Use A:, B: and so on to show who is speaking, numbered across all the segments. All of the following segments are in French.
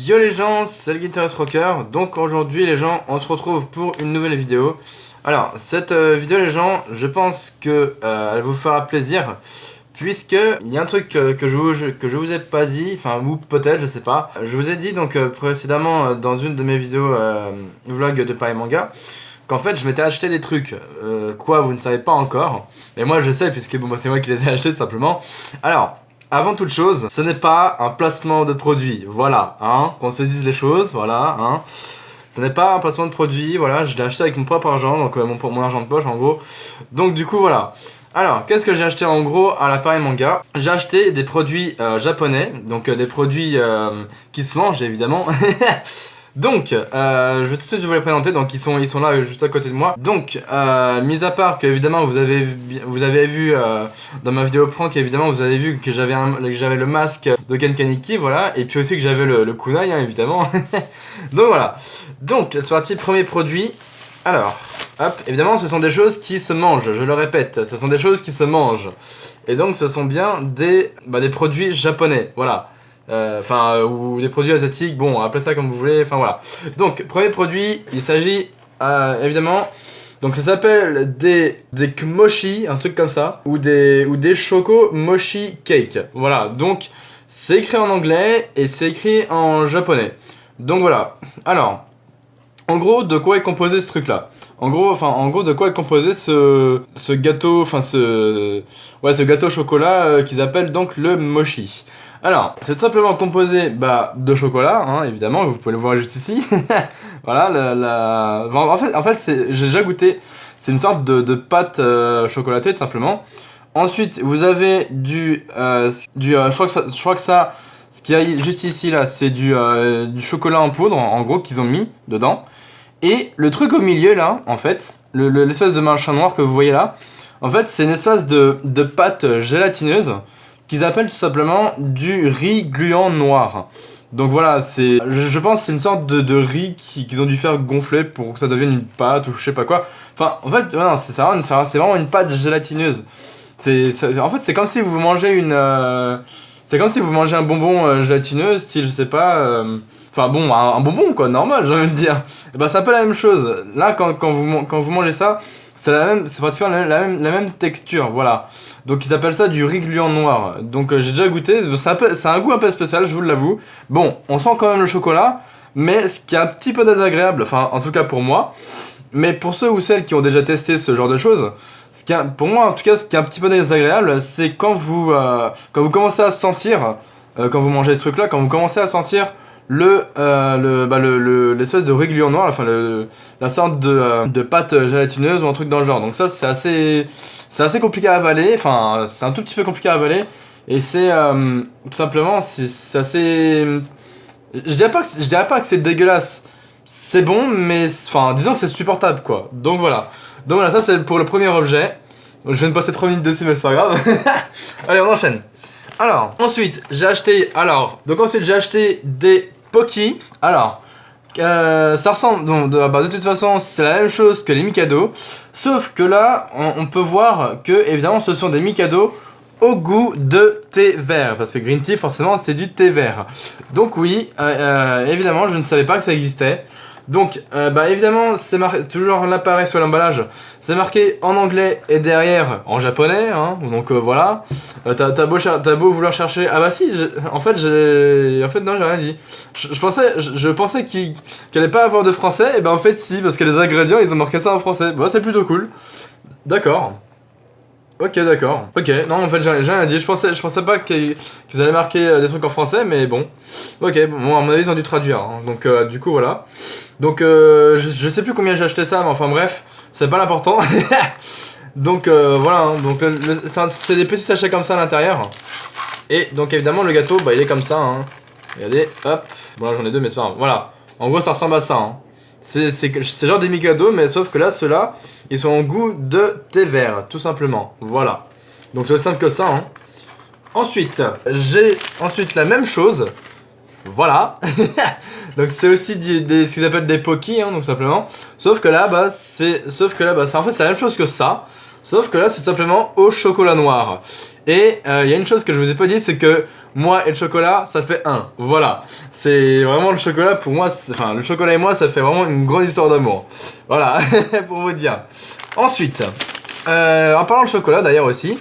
A: Yo les gens, c'est le Guitarist Rocker. Donc aujourd'hui les gens, on se retrouve pour une nouvelle vidéo. Alors cette vidéo les gens, je pense que elle vous fera plaisir, puisque il y a un truc que je vous ai pas dit, enfin ou peut-être, je sais pas. Je vous ai dit donc précédemment dans une de mes vidéos vlog de Paris Manga, qu'en fait je m'étais acheté des trucs. Quoi, vous ne savez pas encore, mais moi je sais, puisque bon, c'est moi qui les ai achetés tout simplement. Alors, avant toute chose, ce n'est pas un placement de produit, voilà, hein, qu'on se dise les choses, voilà, hein. Ce n'est pas un placement de produit, voilà, je l'ai acheté avec mon propre argent, donc mon argent de poche en gros. Donc du coup voilà. Alors, qu'est-ce que j'ai acheté en gros à la Paris Manga? J'ai acheté des produits japonais, donc des produits qui se mangent évidemment. Donc, je vais tout de suite vous les présenter, donc ils sont là juste à côté de moi. Donc, mis à part que évidemment vous avez vu dans ma vidéo prank, évidemment vous avez vu que j'avais le masque de Ken Kaneki, voilà, et puis aussi que j'avais le kunai, hein, évidemment. Donc voilà. Donc, c'est parti, premier produit. Alors, hop, évidemment ce sont des choses qui se mangent, je le répète, ce sont des choses qui se mangent. Et donc ce sont bien des produits japonais, voilà. Ou des produits asiatiques, bon, appelez ça comme vous voulez, enfin voilà. Donc, premier produit, il s'agit évidemment, donc ça s'appelle des kmochi, un truc comme ça, ou des choco mochi cake. Voilà, donc c'est écrit en anglais et c'est écrit en japonais. Donc voilà, alors, en gros, de quoi est composé ce truc-là? En gros, de quoi est composé ce gâteau, ce gâteau au chocolat qu'ils appellent donc le mochi. Alors, c'est tout simplement composé de chocolat, hein, évidemment, vous pouvez le voir juste ici. Voilà, en fait j'ai déjà goûté, c'est une sorte de pâte chocolatée tout simplement. Ensuite, vous avez je crois que ça, ce qu'il y a juste ici là, c'est du chocolat en poudre, en gros, qu'ils ont mis dedans. Et le truc au milieu là, en fait, l'espèce de machin noir que vous voyez là, en fait, c'est une espèce de pâte gélatineuse qu'ils appellent tout simplement du riz gluant noir. Donc voilà, je pense que c'est une sorte de riz qu'ils ont dû faire gonfler pour que ça devienne une pâte ou je sais pas quoi. Enfin, en fait, non, c'est vraiment une pâte gélatineuse. En fait, c'est comme si vous mangez c'est comme si vous mangez un bonbon gélatineux, style, je sais pas... Enfin bon, un bonbon quoi, normal, j'ai envie de dire. Et c'est un peu la même chose. Là, quand vous mangez ça, c'est pratiquement la même texture, voilà. Donc ils appellent ça du riz gluant noir. Donc j'ai déjà goûté, c'est un goût un peu spécial, je vous l'avoue. Bon, on sent quand même le chocolat, mais ce qui est un petit peu désagréable, enfin en tout cas pour moi, mais pour ceux ou celles qui ont déjà testé ce genre de choses, pour moi en tout cas, ce qui est un petit peu désagréable, c'est quand vous commencez à sentir, quand vous mangez ce truc là, quand vous commencez à sentir l'espèce de riz gluant noir, la sorte de pâte gélatineuse ou un truc dans le genre. Donc ça c'est assez compliqué à avaler, enfin c'est un tout petit peu compliqué à avaler, et c'est tout simplement c'est assez, je dirais pas que c'est dégueulasse, c'est bon, mais enfin disons que c'est supportable quoi. Donc voilà, ça c'est pour le premier objet. Je viens de passer 3 minutes dessus mais c'est pas grave. Allez, on enchaîne. Alors, ensuite, j'ai acheté des Pocky. Alors, ça ressemble, donc, de toute façon, c'est la même chose que les Mikado. Sauf que là, on peut voir que, évidemment, ce sont des Mikado au goût de thé vert. Parce que Green Tea, forcément, c'est du thé vert. Donc oui, évidemment, je ne savais pas que ça existait. Donc, évidemment, c'est toujours là pareil sur l'emballage, c'est marqué en anglais et derrière en japonais, hein, donc voilà. T'as beau vouloir chercher, ah bah si, en fait non, j'ai rien dit. Je pensais qu'il allait pas avoir de français, et en fait si, parce que les ingrédients ils ont marqué ça en français, bah c'est plutôt cool. D'accord. Ok, d'accord. Ok, non, en fait, j'ai rien dit. Je pensais pas qu'ils allaient marquer des trucs en français, mais bon. Ok, bon, à mon avis, ils ont dû traduire. Hein. Donc, du coup, voilà. Donc, je sais plus combien j'ai acheté ça, mais enfin, bref, c'est pas l'important. Donc, voilà. Hein. Donc, c'est des petits sachets comme ça à l'intérieur. Et donc, évidemment, le gâteau, il est comme ça. Hein. Regardez, hop. Bon, là, j'en ai deux, mais c'est pas grave. Voilà. En gros, ça ressemble à ça. Hein. C'est genre des Mikado, mais sauf que là, ceux-là, ils sont en goût de thé vert, tout simplement. Voilà. Donc c'est aussi simple que ça. Hein. Ensuite, j'ai la même chose. Voilà. Donc c'est aussi ce qu'ils appellent des Pocky, hein, donc simplement. Sauf que là, c'est en fait c'est la même chose que ça. Sauf que là, c'est tout simplement au chocolat noir. Et il y a une chose que je vous ai pas dit, c'est que moi et le chocolat, ça fait un. Voilà. C'est vraiment le chocolat pour moi, enfin le chocolat et moi, ça fait vraiment une grande histoire d'amour. Voilà, pour vous dire. Ensuite, en parlant de chocolat d'ailleurs aussi,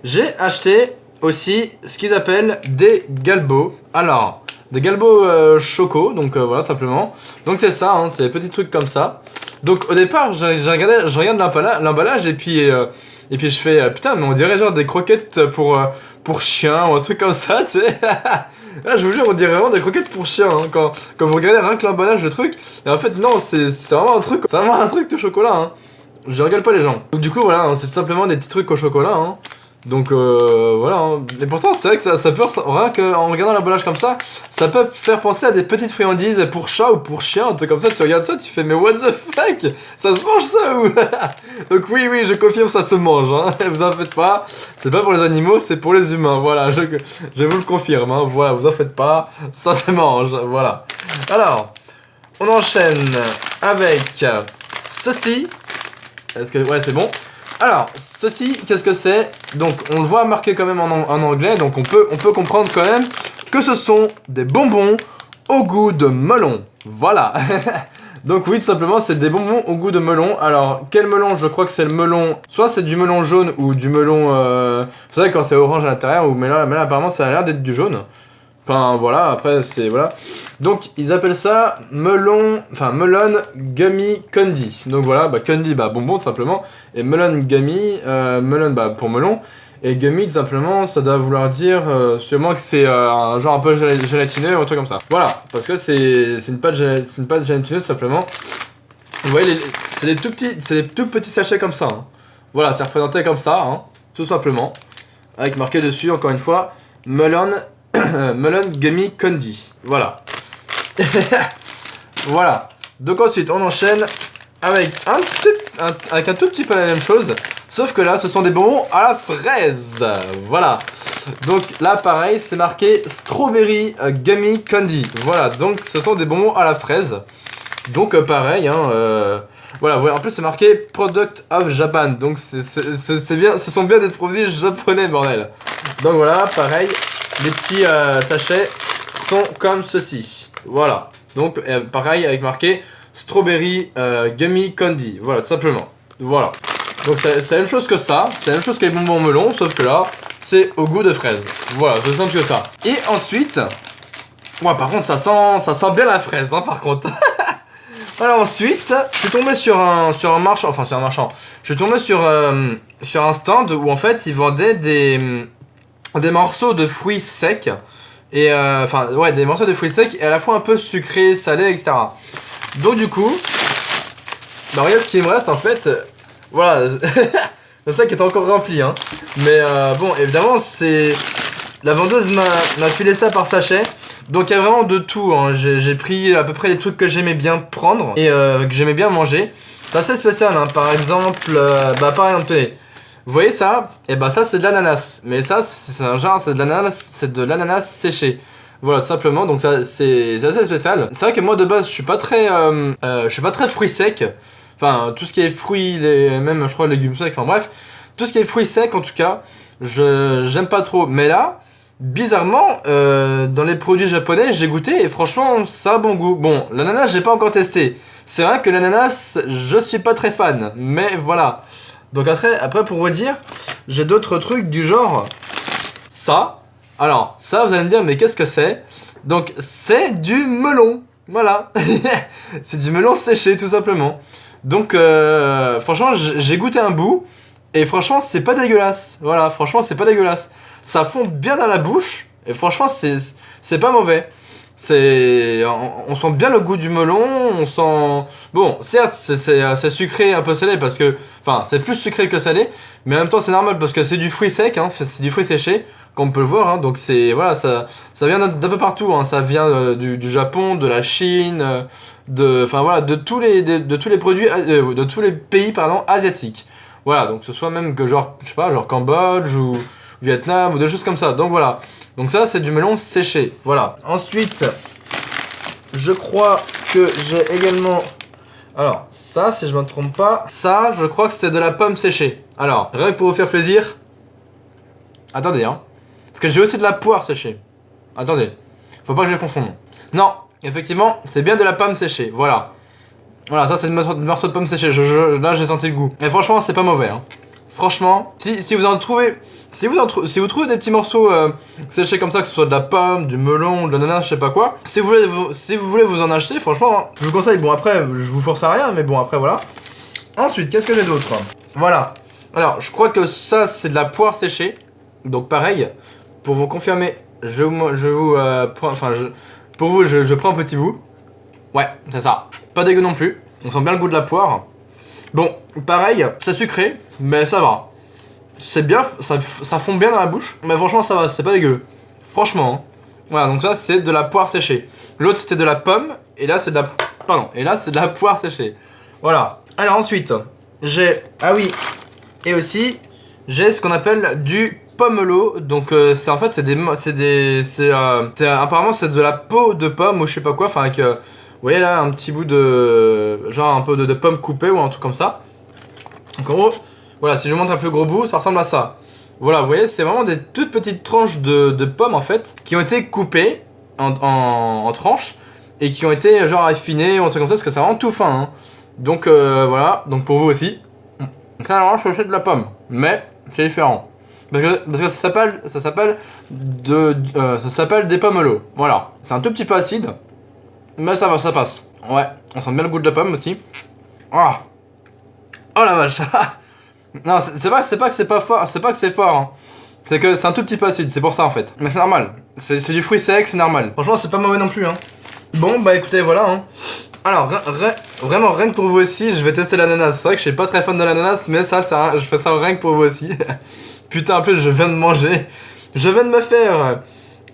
A: j'ai acheté aussi ce qu'ils appellent des galbos. Alors, des galbos choco, donc voilà, tout simplement. Donc c'est ça, hein, c'est des petits trucs comme ça. Donc au départ, je regarde l'emballage et puis je fais putain, mais on dirait genre des croquettes pour chien ou un truc comme ça, tu sais. Là, je vous jure, on dirait vraiment des croquettes pour chien hein, quand vous regardez rien que l'emballage, le truc. Et en fait, non, c'est vraiment un truc de chocolat. Hein. Je regarde pas les gens. Donc du coup, voilà, hein, c'est tout simplement des petits trucs au chocolat. Hein. Donc voilà, hein. Et pourtant c'est vrai que ça peut, rien qu'en regardant l'emballage comme ça peut faire penser à des petites friandises pour chat ou pour chien, un truc comme ça, tu regardes ça, tu fais mais what the fuck, ça se mange ça ou donc oui, je confirme, ça se mange, hein. Vous en faites pas, c'est pas pour les animaux, c'est pour les humains, voilà, je vous le confirme, hein. Voilà, vous en faites pas, ça se mange, voilà. Alors, on enchaîne avec ceci, est-ce que, ouais c'est bon. Alors, ceci, qu'est-ce que c'est? Donc, on le voit marqué quand même en anglais, donc on peut comprendre quand même que ce sont des bonbons au goût de melon. Voilà. Donc oui, tout simplement, c'est des bonbons au goût de melon. Alors, quel melon? Je crois que c'est le melon... Soit c'est du melon jaune ou du melon... Vous savez, quand c'est orange à l'intérieur, mais là, apparemment, ça a l'air d'être du jaune. Enfin, voilà, après, c'est... Voilà. Donc, ils appellent ça melon gummy candy. Donc voilà, candy, bonbon, tout simplement. Et melon gummy, melon, pour melon. Et gummy, tout simplement, ça doit vouloir dire sûrement que c'est un genre un peu gélatineux ou un truc comme ça. Voilà, parce que c'est une pâte gélatineuse, tout simplement. Vous voyez, c'est des tout petits sachets comme ça. Hein. Voilà, c'est représenté comme ça, hein, tout simplement. Avec marqué dessus, encore une fois, melon gummy candy. Voilà. Voilà. Donc ensuite, on enchaîne avec un tout petit peu la même chose. Sauf que là, ce sont des bonbons à la fraise. Voilà. Donc là, pareil, c'est marqué Strawberry Gummy Candy. Voilà, donc ce sont des bonbons à la fraise. Donc pareil, hein, voilà, en plus c'est marqué Product of Japan. Donc c'est bien, ce sont bien des produits japonais, bordel. Donc voilà, pareil, les petits sachets sont comme ceci. Voilà. Donc pareil, avec marqué Strawberry Gummy Candy. Voilà, tout simplement. Voilà. Donc c'est la même chose que ça, c'est la même chose que les bonbons melon, sauf que là, c'est au goût de fraise. Voilà, c'est simple que ça. Et ensuite, ouais, par contre, ça sent bien la fraise, hein, par contre. Alors ensuite, je suis tombé sur un marchand, je suis tombé sur un stand où en fait, ils vendaient des morceaux de fruits secs. Et ouais, des morceaux de fruits secs et à la fois un peu sucrés, salés, etc. Donc du coup, regarde ce qu'il me reste en fait. Voilà, le sac est encore rempli, hein. Mais bon, évidemment, la vendeuse m'a filé ça par sachet. Donc il y a vraiment de tout, hein. J'ai pris à peu près les trucs que j'aimais bien prendre et que j'aimais bien manger. C'est assez spécial, hein. Par exemple, tenez. Vous voyez ça? Et ça c'est de l'ananas. Mais ça, c'est un genre, c'est de l'ananas séché. Voilà, tout simplement, donc ça c'est assez spécial. C'est vrai que moi de base, je suis pas très fruits secs. Enfin, tout ce qui est fruits, même je crois légumes secs, enfin bref. Tout ce qui est fruits secs en tout cas, j'aime pas trop. Mais là, bizarrement, dans les produits japonais, j'ai goûté et franchement, ça a bon goût. Bon, l'ananas, j'ai pas encore testé. C'est vrai que l'ananas, je suis pas très fan. Mais voilà. Donc après pour vous dire, j'ai d'autres trucs du genre ça. Alors, ça, vous allez me dire, mais qu'est-ce que c'est? Donc, c'est du melon. Voilà. C'est du melon séché, tout simplement. Donc, franchement, j'ai goûté un bout. Et franchement, c'est pas dégueulasse. Voilà, franchement, c'est pas dégueulasse. Ça fond bien dans la bouche. Et franchement, c'est pas mauvais. On sent bien le goût du melon. On sent... Bon, certes, c'est sucré, un peu salé, parce que... Enfin, c'est plus sucré que salé. Mais en même temps, c'est normal, parce que c'est du fruit sec, hein. C'est du fruit séché. Comme on peut le voir, hein, donc c'est voilà, ça vient d'un peu partout, hein, ça vient du Japon, de la Chine, enfin voilà, de tous les produits, de tous les pays asiatiques. Voilà, donc ce soit même que genre, je sais pas, genre Cambodge ou Vietnam ou des choses comme ça. Donc voilà, donc ça c'est du melon séché. Voilà. Ensuite, je crois que j'ai également, alors ça, si je me trompe pas, ça, je crois que c'est de la pomme séchée. Alors rien que pour vous faire plaisir, attendez, hein. Parce que j'ai aussi de la poire séchée. Attendez, faut pas que je les confonde. Non, effectivement, c'est bien de la pomme séchée, voilà. Voilà, ça c'est une morceau de pomme séchée, là j'ai senti le goût. Et franchement, c'est pas mauvais, hein. Franchement, si vous en trouvez... Si vous trouvez des petits morceaux séchés comme ça, que ce soit de la pomme, du melon, de l'ananas, je sais pas quoi, si vous voulez vous en acheter, franchement, hein, je vous conseille. Bon après, je vous force à rien, mais bon après voilà. Ensuite, qu'est-ce que j'ai d'autre? Voilà. Alors, je crois que ça c'est de la poire séchée. Donc pareil, pour vous confirmer, pour vous, je prends un petit bout. Ouais, c'est ça. Pas dégueu non plus. On sent bien le goût de la poire. Bon, pareil, c'est sucré, mais ça va. C'est bien, ça fond bien dans la bouche, mais franchement ça va, c'est pas dégueu. Franchement, hein. Voilà, donc ça c'est de la poire séchée. L'autre c'était de la pomme, et là c'est de la... Pardon, et là c'est de la poire séchée. Voilà. Alors ensuite, j'ai... Ah oui, et aussi, j'ai ce qu'on appelle du pomelo. Donc c'est en fait, apparemment c'est de la peau de pomme ou je sais pas quoi, enfin avec... vous voyez là, un petit bout de... Genre un peu de pomme coupée ou un truc comme ça. Donc en gros... Voilà, si je vous montre un peu gros bout, ça ressemble à ça. Voilà, vous voyez, c'est vraiment des toutes petites tranches de pommes en fait, qui ont été coupées en tranches, et qui ont été genre affinées ou un truc comme ça, parce que c'est vraiment tout fin. Hein. Donc voilà, donc pour vous aussi. Donc là, alors, je fais de la pomme, mais c'est différent. Parce que ça s'appelle des pomelos. Voilà, c'est un tout petit peu acide, mais ça va, ça passe. Ouais, on sent bien le goût de la pomme aussi. Ah. Oh la vache. Non, c'est pas que c'est pas fort, c'est pas que c'est fort, hein. C'est que c'est un tout petit peu acide, c'est pour ça en fait. Mais c'est normal, c'est du fruit sec, c'est normal. Franchement, c'est pas mauvais non plus, hein. Bon, bah écoutez, voilà, hein. Alors, vraiment, rien que pour vous aussi, je vais tester l'ananas. C'est vrai que je suis pas très fan de l'ananas, mais ça, je fais ça rien que pour vous aussi. Putain, en plus, je viens de manger. Je viens de me faire...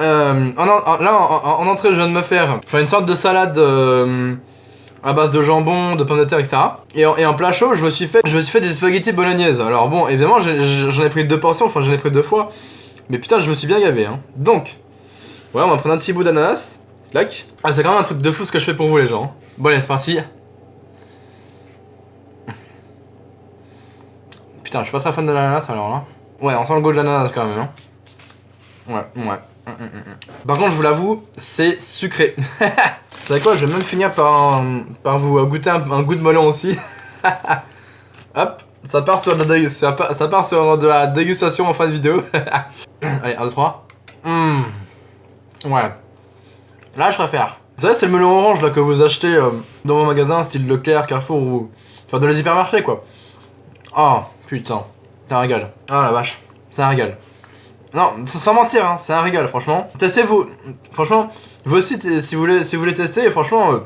A: en entrée, je viens de me faire une sorte de salade... à base de jambon, de pommes de terre, etc. Et en plat chaud, je me suis fait des spaghettis bolognaise. Alors bon, évidemment, j'en ai pris 2 portions, enfin j'en ai pris 2 fois. Mais putain, je me suis bien gavé, hein. Donc, voilà, on va prendre un petit bout d'ananas. Clac. Ah, c'est quand même un truc de fou ce que je fais pour vous, les gens. Bon, allez, c'est parti. Putain, je suis pas très fan de l'ananas, alors là. Ouais, on sent le goût de l'ananas quand même, hein. Ouais. Par contre, je vous l'avoue, c'est sucré. Vous savez quoi, je vais même finir par vous goûter un goût de melon aussi. Hop, ça part sur de la dégustation en fin de vidéo. Allez, 1, 2, 3. Ouais. Là, je préfère. Vous savez, c'est le melon orange là que vous achetez dans vos magasins, style Leclerc, Carrefour ou... Enfin, dans les hypermarchés, quoi. Oh, putain. C'est un régal. Ah la vache. C'est un régal. Non, sans mentir, hein, c'est un régal, franchement. Testez-vous. Franchement, vous aussi, si vous voulez tester, franchement...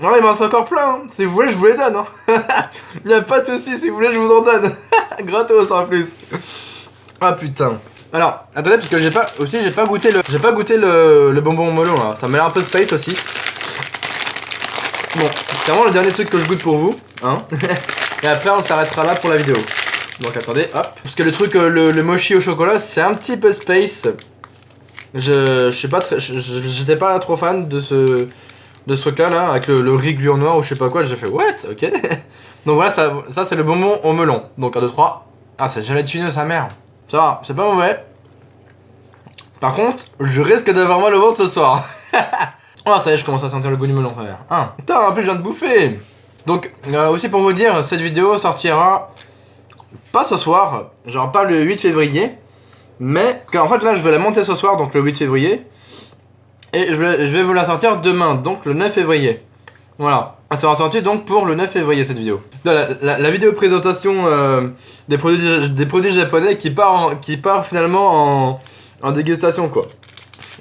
A: Non, il m'en reste encore plein, hein. Si vous voulez, je vous les donne, hein. Y'a pas de soucis, si vous voulez, je vous en donne. Gratos, en plus. Ah, putain. Alors, attendez, parce que j'ai pas goûté le bonbon melon, là. Ça m'a l'air un peu space, aussi. Bon, c'est vraiment le dernier truc que je goûte pour vous, hein. Et après, on s'arrêtera là pour la vidéo. Donc attendez, hop. Parce que le truc, le mochi au chocolat, c'est un petit peu space. J'étais pas trop fan de ce truc là, avec le riz gluant noir ou je sais pas quoi. J'ai fait what, ok. Donc voilà, ça c'est le bonbon au melon. Donc 1, 2, 3. Ah, c'est gélatineux, sa mère. Ça va, c'est pas mauvais. Par contre, je risque d'avoir mal au ventre ce soir. Oh, ça y est, je commence à sentir le goût du melon, frère. Ah, putain, en plus, je viens de bouffer. Donc, aussi pour vous dire, cette vidéo sortira pas ce soir, genre pas le 8 février, mais en fait là je vais la monter ce soir, donc le 8 février, et je vais vous la sortir demain, donc le 9 février. Voilà, elle sera sortie donc pour le 9 février cette vidéo. La vidéo présentation des produits japonais qui part finalement en dégustation quoi.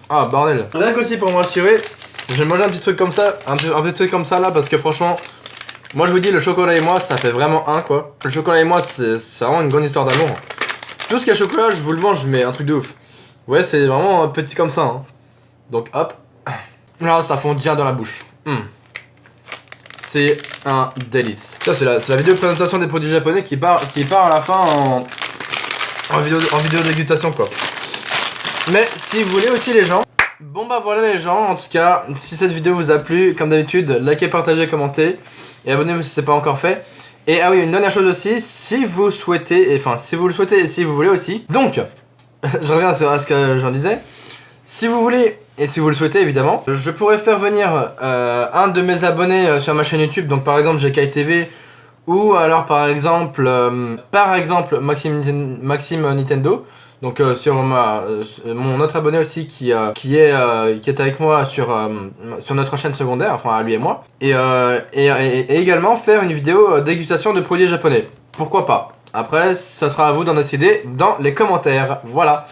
A: Ah bordel. Rien qu'aussi pour me rassurer, je vais manger un petit truc comme ça, un petit truc comme ça là, parce que franchement... Moi je vous dis, le chocolat et moi, ça fait vraiment un quoi. Le chocolat et moi, c'est vraiment une grande histoire d'amour. Tout ce qui est chocolat, je vous le mange, mais un truc de ouf. Ouais, c'est vraiment petit comme ça. Hein. Donc hop. Là, ça fond bien dans la bouche. C'est un délice. Ça, c'est la vidéo de présentation des produits japonais qui part à la fin en vidéo dégustation quoi. Mais si vous voulez aussi les gens... Bon bah voilà les gens, en tout cas, si cette vidéo vous a plu, comme d'habitude, likez, partagez, commentez. Et abonnez-vous si ce n'est pas encore fait. Et ah oui, une dernière chose aussi, si vous souhaitez, enfin si vous le souhaitez et si vous voulez aussi. Donc, je reviens à ce que j'en disais. Si vous voulez, et si vous le souhaitez évidemment, je pourrais faire venir un de mes abonnés sur ma chaîne YouTube, donc par exemple GK TV, ou alors par exemple Maxime Nintendo. Donc sur mon autre abonné aussi qui est avec moi sur notre chaîne secondaire, enfin à lui et moi. Et également faire une vidéo dégustation de produits japonais. Pourquoi pas? Après, ça sera à vous d'en décider dans les commentaires. Voilà.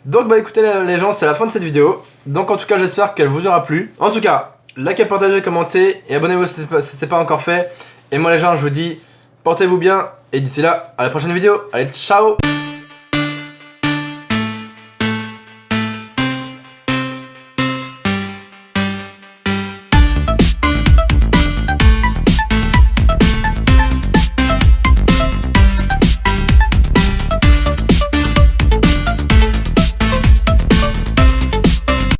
A: Donc bah écoutez les gens, c'est la fin de cette vidéo. Donc en tout cas j'espère qu'elle vous aura plu. En tout cas, likez, partagez, commentez et abonnez-vous si ce n'était pas encore fait. Et moi les gens, je vous dis, portez-vous bien et d'ici là, à la prochaine vidéo. Allez, ciao!